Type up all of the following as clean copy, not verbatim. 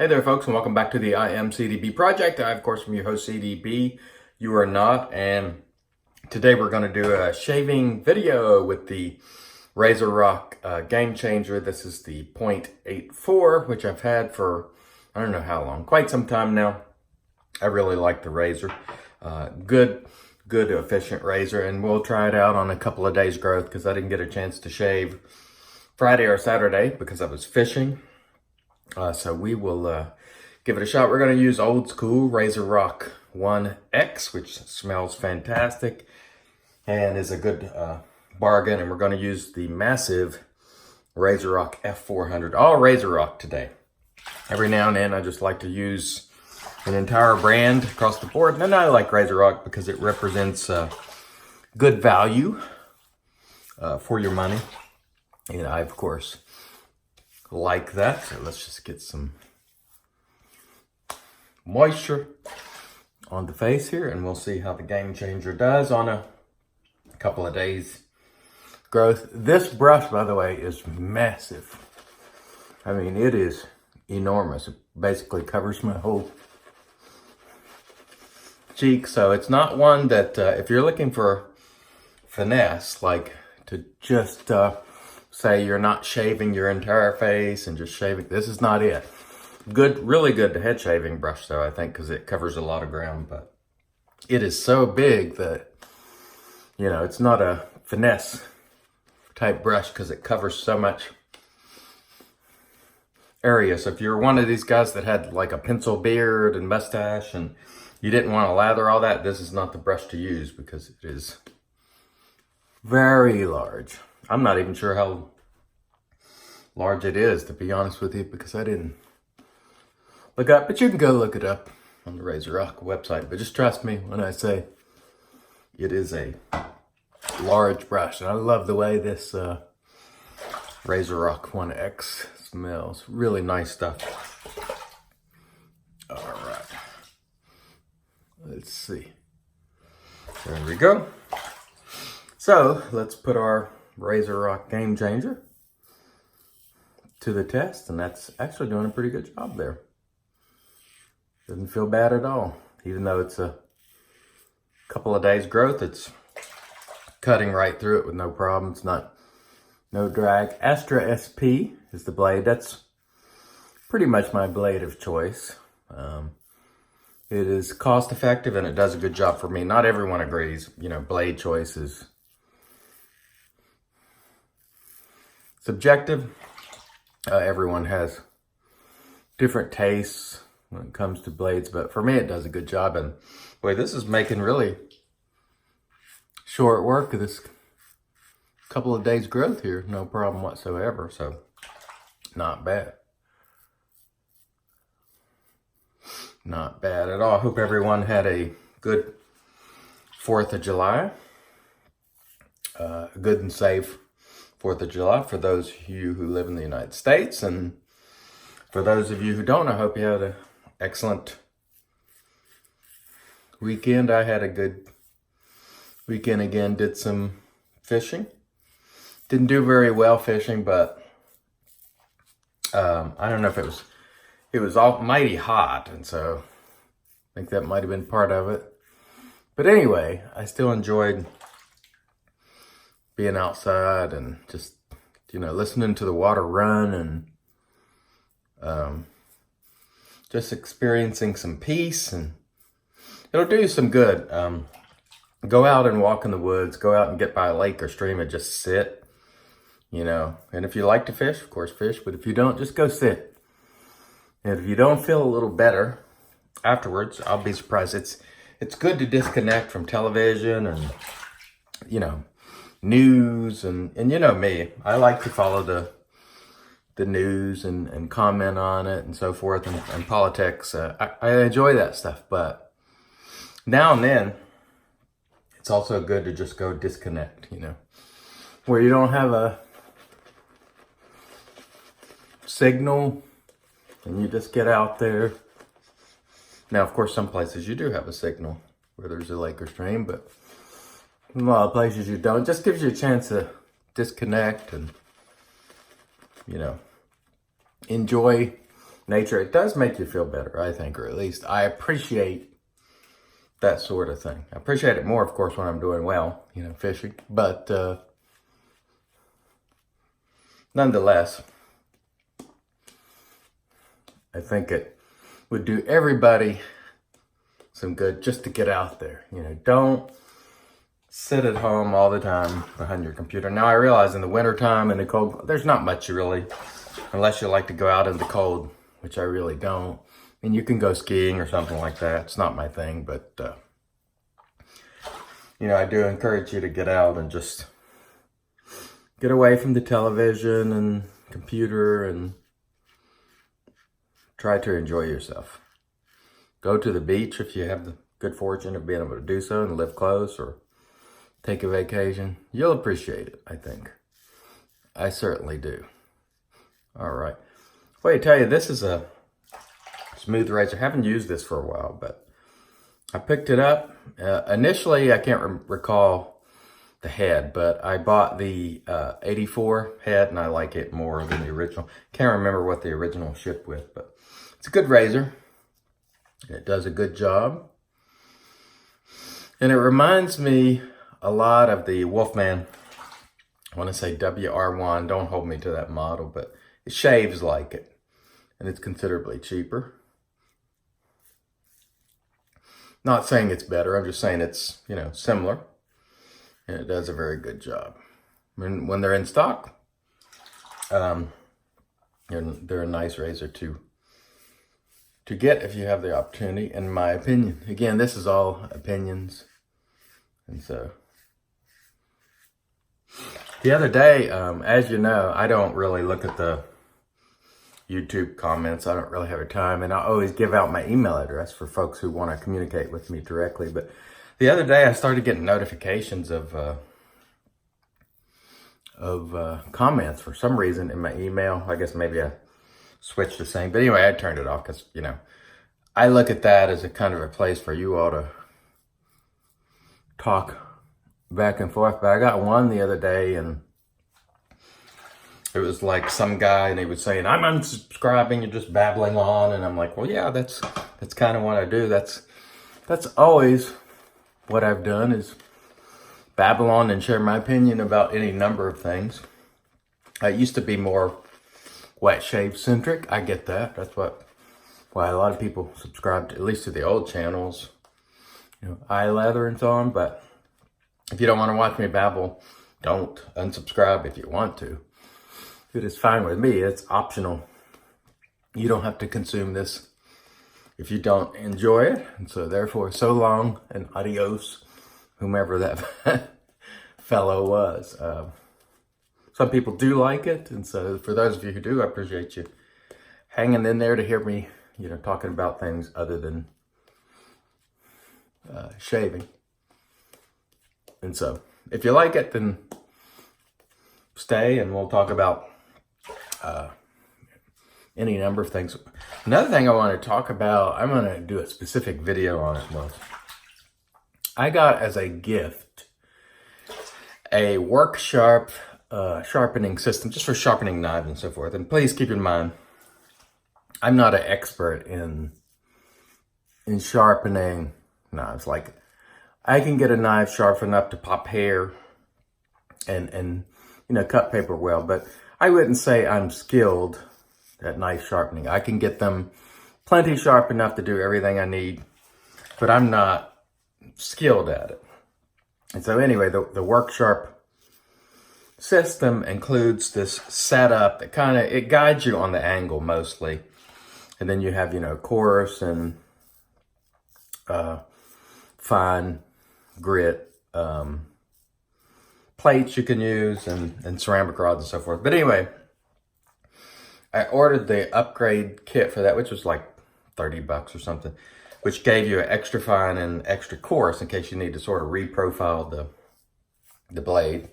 Hey there, folks, and welcome back to the I Am CDB project. I, of course, am your host, CDB. You are not, and today we're going to do a shaving video with the RazoRock Game Changer. This is the .84, which I've had for, I don't know how long, quite some time now. I really like the razor. Good, efficient razor, and we'll try it out on a couple of days' growth because I didn't get a chance to shave Friday or Saturday because I was fishing. So we will give it a shot. We're going to use old school RazoRock 1X, which smells fantastic and is a good bargain. And we're going to use the massive RazoRock F-400. All RazoRock today. Every now and then I just like to use an entire brand across the board. And I like RazoRock because it represents good value for your money. And I, of course, like that. So let's just get some moisture on the face here, and we'll see how the Game Changer does on a couple of days growth. This brush, by the way, is massive. I mean, it is enormous. It basically covers my whole cheek. So it's not one that if you're looking for finesse, like to just say you're not shaving your entire face and just shaving, this is not it. Good, really good head shaving brush though, I think, because it covers a lot of ground, but it is so big that, you know, it's not a finesse type brush because it covers so much area. So if you're one of these guys that had like a pencil beard and mustache and you didn't want to lather all that, this is not the brush to use because it is very large. I'm not even sure how large it is, to be honest with you, because I didn't look up, but you can go look it up on the RazoRock website. But just trust me when I say it is a large brush. And I love the way this RazoRock 1X smells. Really nice stuff. All right. Let's see. There we go. So let's put our RazoRock Game Changer to the test, and that's actually doing a pretty good job there. Doesn't feel bad at all, even though it's a couple of days growth. It's cutting right through it with no problem. It's not no drag. Astra SP is the blade. That's pretty much my blade of choice. It is cost effective and it does a good job for me. Not everyone agrees. You know, blade choice is subjective. Everyone has different tastes when it comes to blades, but for me it does a good job. And boy, this is making really short work of this couple of days growth here. No problem whatsoever. So not bad. Not bad at all. Hope everyone had a good 4th of July. Good and safe 4th of July for those of you who live in the United States. And for those of you who don't, I hope you had an excellent weekend. I had a good weekend again. Did some fishing. Didn't do very well fishing, but I don't know if it was almighty hot. And so I think that might have been part of it. But anyway, I still enjoyed being outside and just, you know, listening to the water run and just experiencing some peace, and it'll do you some good. Go out and walk in the woods, go out and get by a lake or stream and just sit, you know. And if you like to fish, of course fish, but if you don't, just go sit. And if you don't feel a little better afterwards, I'll be surprised. It's good to disconnect from television and, you know, news and you know me, I like to follow the news and comment on it and so forth, and politics. I enjoy that stuff, but now and then it's also good to just go disconnect, you know, where you don't have a signal and you just get out there. Now, of course, some places you do have a signal where there's a lake or stream, but in a lot of places you don't. It just gives you a chance to disconnect and, you know, enjoy nature, it does make you feel better, I think, or at least I appreciate that sort of thing. I appreciate it more, of course, when I'm doing well, you know, fishing. But nonetheless, I think it would do everybody some good just to get out there. You know, don't sit at home all the time behind your computer. Now, I realize in the wintertime and the cold, there's not much really, unless you like to go out in the cold, which I really don't. And you can go skiing or something like that. It's not my thing, but, you know, I do encourage you to get out and just get away from the television and computer and try to enjoy yourself. Go to the beach if you have the good fortune of being able to do so and live close, or take a vacation. You'll appreciate it, I think. I certainly do. All right. Well, I tell you, this is a smooth razor. I haven't used this for a while, but I picked it up. Initially, I can't recall the head, but I bought the 84 head, and I like it more than the original. Can't remember what the original shipped with, but it's a good razor. It does a good job. And it reminds me a lot of the Wolfman. I want to say WR1. Don't hold me to that model, but it shaves like it. And it's considerably cheaper. Not saying it's better. I'm just saying it's, you know, similar. And it does a very good job. When they're in stock, they're a nice razor to get if you have the opportunity, in my opinion. Again, this is all opinions. And so, the other day, as you know, I don't really look at the YouTube comments. I don't really have a time, and I always give out my email address for folks who want to communicate with me directly. But the other day, I started getting notifications of comments for some reason in my email. I guess maybe I switched to saying, but anyway, I turned it off because, you know, I look at that as a kind of a place for you all to talk back and forth. But I got one the other day, and it was like some guy, and he was saying, I'm unsubscribing, you're just babbling on. And I'm like, well, yeah, that's kind of what I do. That's always what I've done, is babble on and share my opinion about any number of things. I used to be more wet shave centric. I get that. That's why a lot of people subscribe to, at least to the old channels, you know, eye leather and so on. But if you don't want to watch me babble, don't unsubscribe if you want to. It is fine with me. It's optional. You don't have to consume this if you don't enjoy it. And so therefore, so long and adios, whomever that fellow was. Some people do like it, and so for those of you who do, I appreciate you hanging in there to hear me, you know, talking about things other than shaving. And so, if you like it, then stay, and we'll talk about any number of things. Another thing I want to talk about, I'm going to do a specific video on it. Was I got as a gift a work sharp sharpening system, just for sharpening knives and so forth. And please keep in mind, I'm not an expert in sharpening knives. Like, I can get a knife sharp enough to pop hair and you know, cut paper well, but I wouldn't say I'm skilled at knife sharpening. I can get them plenty sharp enough to do everything I need, but I'm not skilled at it. And so anyway, the work sharp system includes this setup that kind of, it guides you on the angle mostly. And then you have, you know, coarse and fine grit plates you can use, and ceramic rods and so forth. But anyway, I ordered the upgrade kit for that, which was like $30 or something, which gave you an extra fine and extra coarse in case you need to sort of reprofile the blade.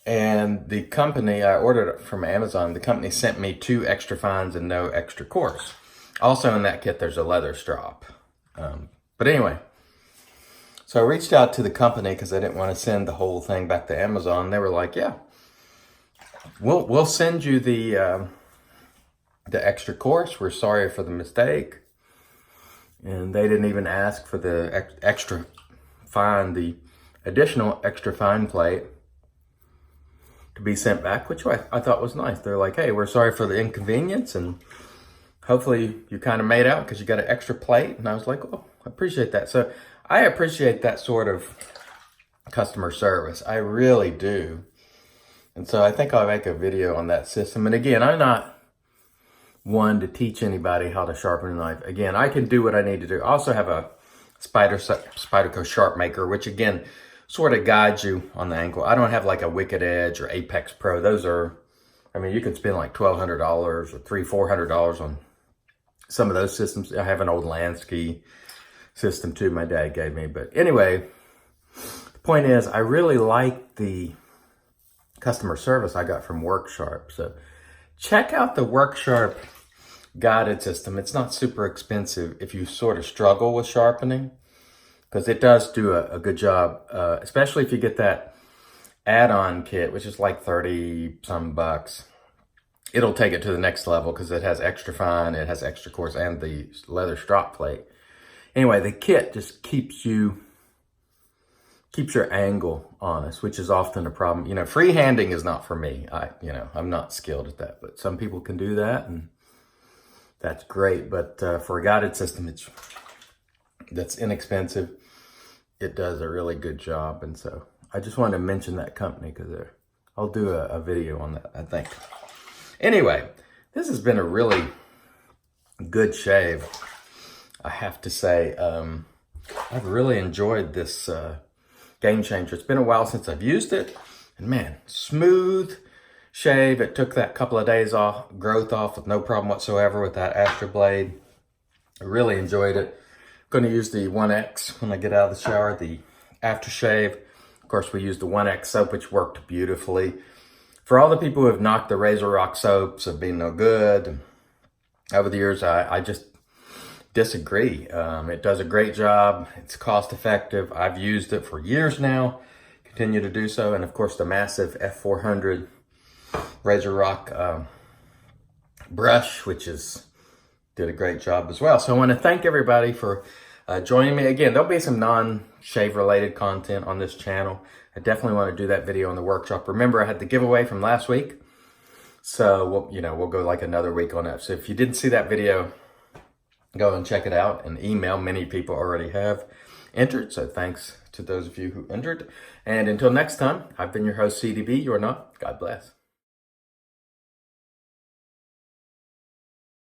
And the company, I ordered it from Amazon, the company sent me 2 extra fines and no extra coarse. Also in that kit, there's a leather strap. But anyway, so I reached out to the company because I didn't want to send the whole thing back to Amazon. They were like, yeah, we'll send you the the extra course. We're sorry for the mistake. And they didn't even ask for the extra fine, the additional extra fine plate to be sent back, which I thought was nice. They're like, hey, we're sorry for the inconvenience, and hopefully you kind of made out because you got an extra plate. And I was like, oh, I appreciate that. So I appreciate that sort of customer service. I really do. And so I think I'll make a video on that system. And again, I'm not one to teach anybody how to sharpen a knife. Again, I can do what I need to do. I also have a Spyderco Sharp Maker, which again, sort of guides you on the angle. I don't have like a Wicked Edge or Apex Pro. Those are, I mean, you can spend like $1,200 or $400 on some of those systems. I have an old Lansky system too, my dad gave me. But anyway, the point is, I really like the customer service I got from WorkSharp. So check out the WorkSharp guided system. It's not super expensive if you sort of struggle with sharpening, because it does do a good job, especially if you get that add-on kit, which is like 30 some bucks. It'll take it to the next level because it has extra fine, it has extra coarse, and the leather strop plate. Anyway, the kit just keeps your angle honest, which is often a problem. You know, freehanding is not for me. I'm not skilled at that, but some people can do that, and that's great. But for a guided system, that's inexpensive. It does a really good job. And so I just wanted to mention that company because I'll do a video on that, I think. Anyway, this has been a really good shave, I have to say. I've really enjoyed this Game Changer. It's been a while since I've used it, and man, smooth shave. It took that couple of days off, growth off with no problem whatsoever with that Astra blade. I really enjoyed it. I'm going to use the 1X when I get out of the shower, the aftershave. Of course, we used the 1X soap, which worked beautifully. For all the people who have knocked the RazoRock soaps of being no good over the years, I just disagree. It does a great job. It's cost effective. I've used it for years now, continue to do so. And of course, the massive F-400 RazoRock brush, which did a great job as well. So I want to thank everybody for joining me. Again, there'll be some non-shave related content on this channel. I definitely want to do that video on the workshop. Remember, I had the giveaway from last week. So we'll go like another week on that. So if you didn't see that video, go and check it out and email. Many people already have entered. So thanks to those of you who entered. And until next time, I've been your host, CDB. You're not. God bless.